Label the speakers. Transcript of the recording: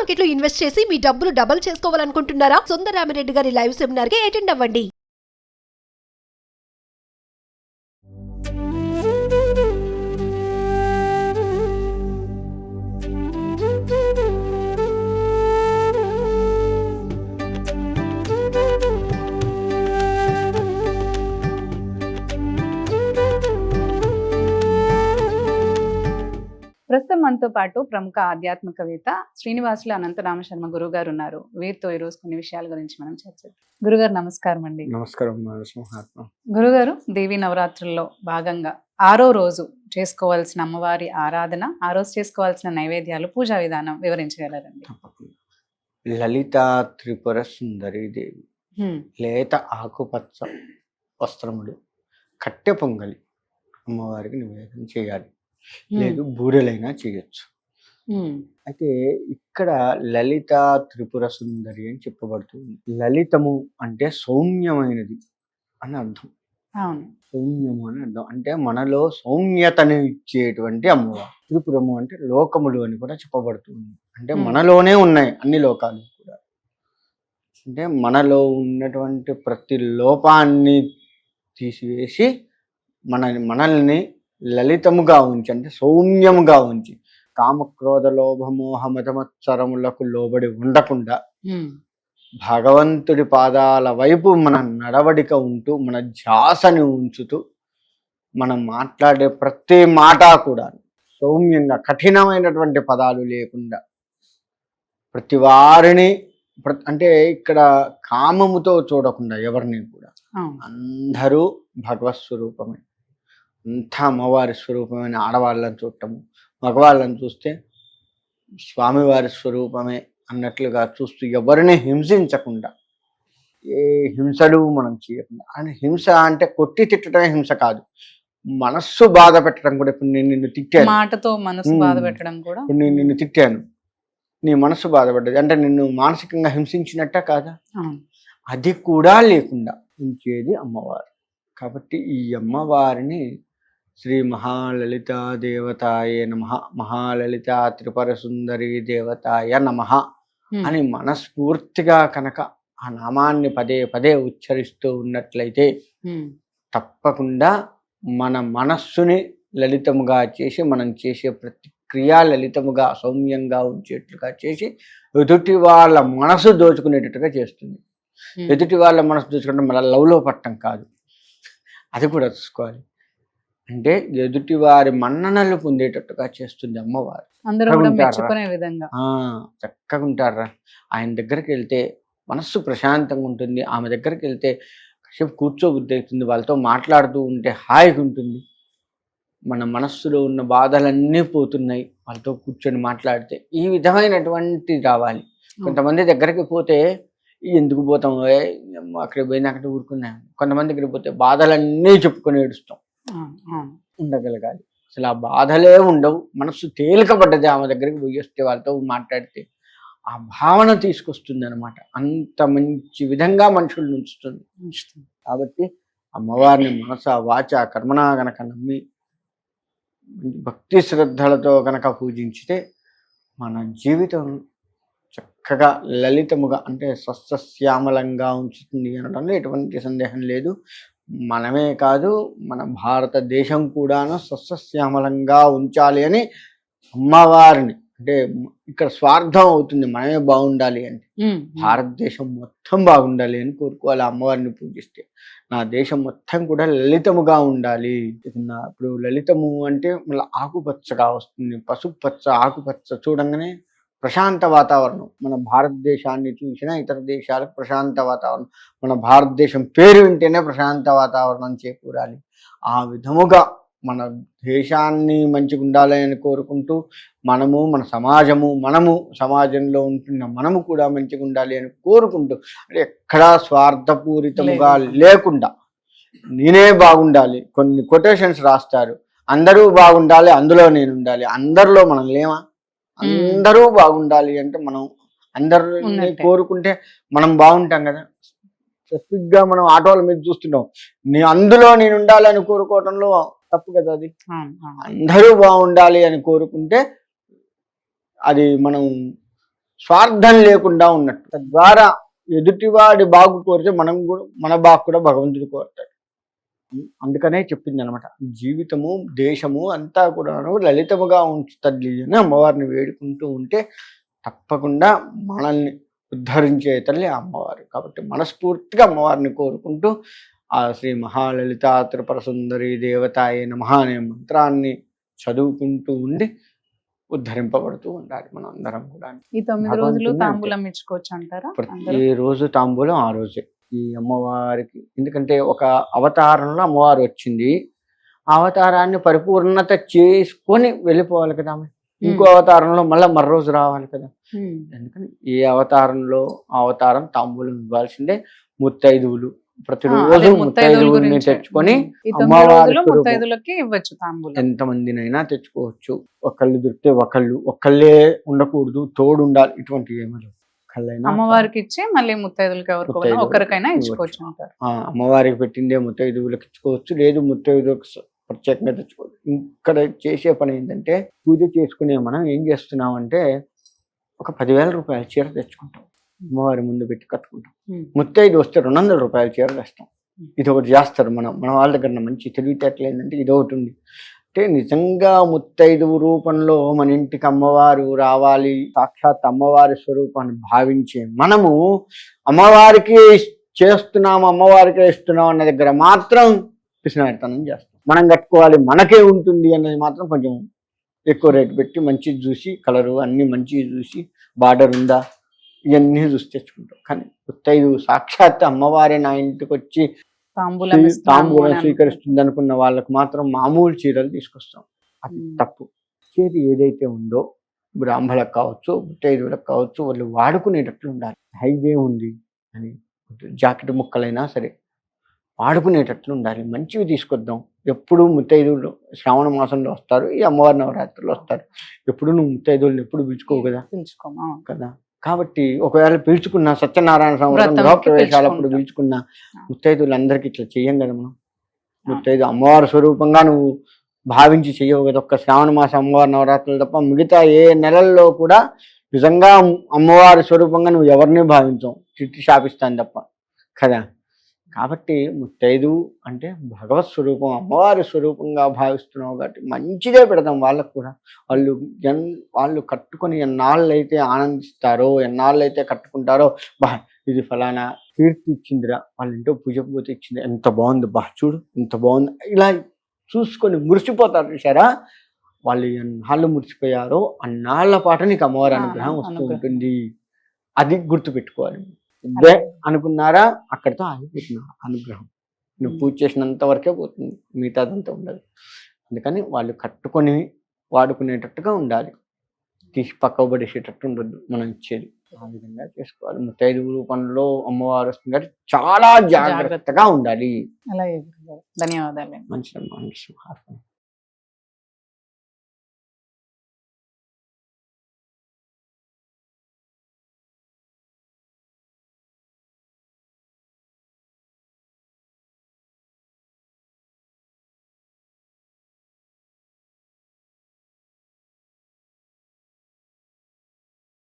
Speaker 1: Market లో invest చేసి మీ డబ్బులు డబుల్ చేసుకోవాలనుకుంటున్నారా? సుందరరామిరెడ్డి గారి లైవ్ సెమినార్ కి అటెండ్ అవ్వండి.
Speaker 2: ప్రస్తుతం మనతో పాటు ప్రముఖ ఆధ్యాత్మికవేత్త శ్రీనివాసులు అనంతరామ శర్మ గురువు గారు ఉన్నారు. వీరితో ఈ రోజు కొన్ని విషయాల గురించి మనం చర్చిద్దాం. గురుగారు నమస్కారం అండి.
Speaker 3: నమస్కారం మహాత్మ.
Speaker 2: గురుగారు, దేవీ నవరాత్రుల్లో భాగంగా 6వ రోజు చేసుకోవాల్సిన అమ్మవారి ఆరాధన, ఆ రోజు చేసుకోవాల్సిన నైవేద్యాలు, పూజా విధానం వివరించగలరండి?
Speaker 3: లలితా త్రిపుర సుందరి దేవి లేత ఆకుపచ్చ వస్త్రములు, కట్టె పొంగలి అమ్మవారికి నివేదన చేయాలి. లేదు బూరెలైనా చేయొచ్చు. అయితే ఇక్కడ లలిత త్రిపుర సుందరి అని చెప్పబడుతుంది. లలితము అంటే సౌమ్యమైనది అని అర్థం. సౌమ్యము అని అర్థం అంటే మనలో సౌమ్యతను ఇచ్చేటువంటి అమ్మవారు. త్రిపురము అంటే లోకములు అని కూడా చెప్పబడుతుంది. అంటే మనలోనే ఉన్నాయి అన్ని లోకాలు కూడా. అంటే మనలో ఉన్నటువంటి ప్రతి లోపాన్ని తీసివేసి మనల్ని లలితముగా ఉంచి, అంటే సౌమ్యముగా ఉంచి, కామక్రోధ లోభ మోహ మతమత్సరములకు లోబడి ఉండకుండా భగవంతుడి పాదాల వైపు మన నడవడిక ఉంటూ, మన ధ్యాసని ఉంచుతూ, మనం మాట్లాడే ప్రతి మాట కూడా సౌమ్యంగా, కఠినమైనటువంటి పదాలు లేకుండా, ప్రతి వారిని అంటే ఇక్కడ కామముతో చూడకుండా ఎవరిని కూడా, అందరూ భగవత్ స్వరూపమే, అంతా అమ్మవారి స్వరూపమైన ఆడవాళ్ళని చూడటము, మగవాళ్ళని చూస్తే స్వామివారి స్వరూపమే అన్నట్లుగా చూస్తూ ఎవరిని హింసించకుండా, ఏ హింసలు మనం చేయకుండా. అని హింస అంటే కొట్టి తిట్టడమే హింస కాదు, మనస్సు బాధ పెట్టడం కూడా. ఇప్పుడు నేను నిన్ను తిట్టాను,
Speaker 2: మాటతో మనసు బాధ పెట్టడం కూడా.
Speaker 3: ఇప్పుడు నేను నిన్ను తిట్టాను, నీ మనస్సు బాధపడ్డది అంటే నిన్ను మానసికంగా హింసించినట్ట కాదా? అది కూడా లేకుండా ఉంచేది అమ్మవారు. కాబట్టి ఈ అమ్మవారిని శ్రీ మహాలలితా దేవతాయ నమః, మహాలలితా త్రిపుర సుందరి దేవతాయ నమః అని మనస్ఫూర్తిగా కనుక ఆ నామాన్ని పదే పదే ఉచ్చరిస్తూ ఉన్నట్లయితే తప్పకుండా మన మనస్సుని లలితముగా చేసి, మనం చేసే ప్రతి క్రియ లలితముగా సౌమ్యంగా ఉంచేట్లుగా చేసి, ఎదుటి వాళ్ళ మనసు దోచుకునేటట్టుగా చేస్తుంది. ఎదుటి వాళ్ళ మనసు దోచుకుంటే మళ్ళీ లవ్లో పట్టడం కాదు, అది కూడా చూసుకోవాలి. అంటే ఎదుటి వారి మన్ననలు పొందేటట్టుగా చేస్తుంది అమ్మవారు. చక్కగా ఉంటారా, ఆయన దగ్గరికి వెళ్తే మనస్సు ప్రశాంతంగా ఉంటుంది. ఆమె దగ్గరికి వెళ్తే కాసేపు కూర్చోబుద్ధి అవుతుంది, వాళ్ళతో మాట్లాడుతూ ఉంటే హాయిగా ఉంటుంది. మన మనస్సులో ఉన్న బాధలన్నీ పోతున్నాయి వాళ్ళతో కూర్చొని మాట్లాడితే. ఈ విధమైనటువంటి రావాలి. కొంతమంది దగ్గరికి పోతే ఎందుకు పోతాం, అక్కడికి పోయినా అక్కడ ఊరుకున్నాం. కొంతమంది దగ్గరికి పోతే బాధలన్నీ చెప్పుకొని ఏడుస్తాం. ఉండగలగాలి. అసలు ఆ బాధలే ఉండవు, మనస్సు తేలికపడ్డది. ఆమె దగ్గరికి పోయి వస్తే, వాళ్ళతో మాట్లాడితే ఆ భావన తీసుకొస్తుంది అనమాట. అంత మంచి విధంగా మనుషులు ఉంచుతుంది. కాబట్టి అమ్మవారిని మనస వాచ కర్మణ గనక నమ్మి భక్తి శ్రద్ధలతో గనక పూజించితే మన జీవితం చక్కగా లలితముగా, అంటే సస్యశ్యామలంగా ఉంచుతుంది అనడంలో ఎటువంటి సందేహం లేదు. మనమే కాదు, మన భారతదేశం కూడాను సస్యశ్యామలంగా ఉంచాలి అని అమ్మవారిని, అంటే ఇక్కడ స్వార్థం అవుతుంది మనమే బాగుండాలి అంటే, భారతదేశం మొత్తం బాగుండాలి అని కోరుకోవాలి. అమ్మవారిని పూజిస్తే నా దేశం మొత్తం కూడా లలితముగా ఉండాలి. ఇప్పుడు లలితము అంటే మళ్ళీ ఆకుపచ్చగా వస్తుంది, పసుపు పచ్చ, ఆకుపచ్చ చూడంగానే ప్రశాంత వాతావరణం. మన భారతదేశాన్ని చూసినా ఇతర దేశాలకు ప్రశాంత వాతావరణం, మన భారతదేశం పేరు వింటేనే ప్రశాంత వాతావరణం చేకూరాలి. ఆ విధముగా మన దేశాన్ని మంచిగా ఉండాలి అని కోరుకుంటూ, మనము మన సమాజము, మనము సమాజంలో ఉంటున్న మనము కూడా మంచిగా ఉండాలి అని కోరుకుంటూ, అంటే ఎక్కడా స్వార్థపూరితముగా లేకుండా నేనే బాగుండాలి. కొన్ని కొటేషన్స్ రాస్తారు, అందరూ బాగుండాలి అందులో నేను ఉండాలి. అందరిలో మనం లేమా? అందరూ బాగుండాలి అంటే మనం అందరిని కోరుకుంటే మనం బాగుంటాం కదా. స్పెసిఫిక్ గా మనం ఆటోల మీద చూస్తున్నాం, అందులో నేను ఉండాలని కోరుకోవడంలో తప్పు కదా. అది అందరూ బాగుండాలి అని కోరుకుంటే అది మనం స్వార్థం లేకుండా ఉన్నట్టు. తద్వారా ఎదుటివాడి బాగు కోరితే మనం కూడా మన బాగు కూడా భగవంతుడు కోరుతాడు. అందుకనే చెప్పింది అనమాట, జీవితము దేశము అంతా కూడా లలితముగా ఉంచు తల్లి అని అమ్మవారిని వేడుకుంటూ ఉంటే తప్పకుండా మనల్ని ఉద్ధరించే తల్లి అమ్మవారు. కాబట్టి మనస్ఫూర్తిగా అమ్మవారిని కోరుకుంటూ ఆ శ్రీ మహాలలిత త్రిపుర సుందరి దేవతాయ నమః అనే మంత్రాన్ని చదువుకుంటూ ఉండి ఉద్ధరింపబడుతూ ఉండాలి మనం అందరం కూడా.
Speaker 2: ఈ 9 రోజులు తాంబూలం ఇచ్చుకోవచ్చు అంటారా?
Speaker 3: ఏ రోజు తాంబూలం ఆ రోజే ఈ అమ్మవారికి. ఎందుకంటే ఒక అవతారంలో అమ్మవారు వచ్చింది, ఆ అవతారాన్ని పరిపూర్ణత చేసుకొని వెళ్ళిపోవాలి కదా ఆమె. ఇంకో అవతారంలో మళ్ళీ మరో రోజు రావాలి కదా. ఎందుకని ఏ అవతారంలో ఆ అవతారం తాంబూలం ఇవ్వాల్సిందే. ముత్తైదువులు ప్రతిరోజు ముత్తైదువుల్ని తెచ్చుకొని
Speaker 2: ముత్తైదులకి ఇవ్వచ్చు తాంబూలం.
Speaker 3: ఎంతమందినైనా తెచ్చుకోవచ్చు. ఒకళ్ళు దొరికితే ఒకళ్ళే ఉండకూడదు, తోడు ఉండాలి. ఇటువంటి ఏమీ
Speaker 2: అమ్మవారికి ఇచ్చి మళ్ళీ ముత్తైదులకి ఒకరికైనా ఇచ్చుకోవచ్చు అంటారు.
Speaker 3: అమ్మవారికి పెట్టిందే ముత్తైదువులకు ఇచ్చుకోవచ్చు, లేదు ముత్తైదువులకు ప్రత్యేకంగా తెచ్చుకోవచ్చు. ఇక్కడ చేసే పని ఏంటంటే, పూజ చేసుకునే మనం ఏం చేస్తున్నామంటే ఒక 10,000 రూపాయల చీర తెచ్చుకుంటాం, అమ్మవారి ముందు పెట్టి కట్టుకుంటాం. ముత్తైదు వస్తే 200 రూపాయల చీర తెస్తాం. ఇది ఒకటి చేస్తారు మన వాళ్ళ దగ్గర. మంచి తెలివితేటలు ఏంటంటే ఇది ఒకటి ఉంది. అంటే నిజంగా ముత్తైదువు రూపంలో మన ఇంటికి అమ్మవారు రావాలి, సాక్షాత్ అమ్మవారి స్వరూపాన్ని భావించే మనము అమ్మవారికి చేస్తున్నాము, అమ్మవారికే ఇస్తున్నాం అన్న దగ్గర మాత్రం పిసినారితనం చేస్తాం. మనం కట్టుకోవాలి, మనకే ఉంటుంది అన్నది మాత్రం కొంచెం ఎక్కువ రేటు పెట్టి మంచిది చూసి, కలరు అన్ని మంచివి చూసి, బార్డర్ ఉందా ఇవన్నీ చూసి తెచ్చుకుంటాం. కానీ ముత్తైదు సాక్షాత్ అమ్మవారే నా ఇంటికి వచ్చి తాంబూలం స్వీకరిస్తుంది అనుకున్న వాళ్ళకు మాత్రం మామూలు చీరలు తీసుకొస్తాం. అది తప్పు. చేతి ఏదైతే ఉందో బ్రాహ్మణులకు కావచ్చు, ముత్తైదువులకు కావచ్చు, వాళ్ళు వాడుకునేటట్లు ఉండాలి. హైదే ఉంది అని జాకెట్ ముక్కలైనా సరే వాడుకునేటట్లు ఉండాలి. మంచివి తీసుకొద్దాం. ఎప్పుడు ముత్తైదువులు శ్రావణ మాసంలో వస్తారు, ఈ అమ్మవారి నవరాత్రులు వస్తారు. ఎప్పుడు నువ్వు ముత్తైదువులను ఎప్పుడు పిలుచుకోవు కదా. కాబట్టి ఒకవేళ పిలుచుకున్న సత్యనారాయణ సంవత్సరం గృహప్రవేశాలప్పుడు పిలుచుకున్న ముత్తైదువులందరికీ ఇట్లా చెయ్యం కదా మనం. ముత్తైదు అమ్మవారి స్వరూపంగా నువ్వు భావించి చెయ్యవు కదా. ఒక్క శ్రావణ మాసం అమ్మవారి నవరాత్రులు తప్ప మిగతా ఏ నెలల్లో కూడా నిజంగా అమ్మవారి స్వరూపంగా నువ్వు ఎవరిని భావించవు, తిట్టి శాపిస్తాను తప్ప కదా. కాబట్టి ముత్తైదు అంటే భగవత్ స్వరూపం, అమ్మవారి స్వరూపంగా భావిస్తున్నావు కాబట్టి మంచిదే పెడతాం వాళ్ళకు కూడా. వాళ్ళు కట్టుకొని ఎన్నాళ్ళైతే ఆనందిస్తారో, ఎన్నాళ్ళైతే కట్టుకుంటారో, ఇది ఫలానా కీర్తి ఇచ్చిందిరా, వాళ్ళ ఇంట్లో పూజ పోతే ఇచ్చింది, ఎంత బాగుంది, చూడు ఎంత బాగుంది, ఇలా చూసుకొని మురిసిపోతారు. చూసారా, వాళ్ళు ఎన్నాళ్ళు మురిసిపోయారో అన్నాళ్ళ పాటు నీకు అమ్మవారి అనుగ్రహం వస్తూ ఉంటుంది. అది గుర్తుపెట్టుకోవాలి. ఇదే అనుకున్నారా, అక్కడితో ఆగిపోతుంది అనుగ్రహం. నువ్వు పూజ చేసినంత వరకే పోతుంది, మిగతాదంతా ఉండదు. అందుకని వాళ్ళు కట్టుకొని వాడుకునేటట్టుగా ఉండాలి, తీసి పక్క పడేసేటట్టు ఉండద్దు మనం ఇచ్చేది. ఆ విధంగా చేసుకోవాలి. ముత్తైదువు రూపంలో అమ్మవారు వస్తుంది కాబట్టి చాలా జాగ్రత్తగా ఉండాలి.
Speaker 2: ధన్యవాదాలు.
Speaker 3: మంచిదమ్మా.